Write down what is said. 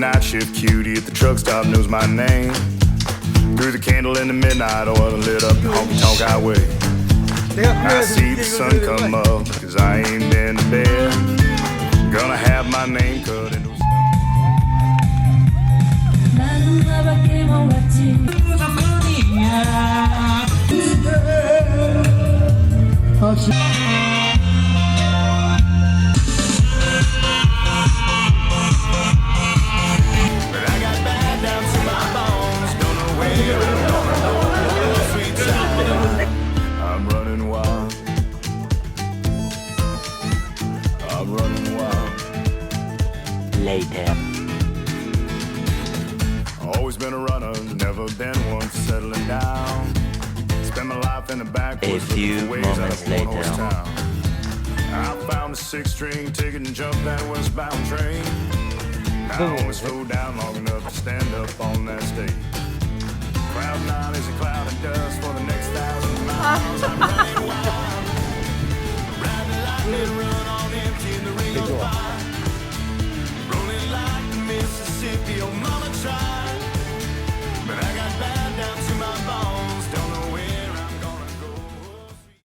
night shift cutie at the truck stop knows my name. Through the candle in the midnight oil and lit up the honky-tonk highway. I see the sun come up, cause I ain't been to bed. Gonna have my name cut into 나는 나밖에 몰랐지. I'm running wild. I'm running wild. Later. Always been a runner, never been one for settling down. Spent my life in the backwoods A few looking for ways out moments of one-horse later. town. I found a six-string ticket and jumped that westbound train. I only slowed down long enough to stand up on that stage. Cloud nine is a cloud of dust for the next 1,000 miles. I'm running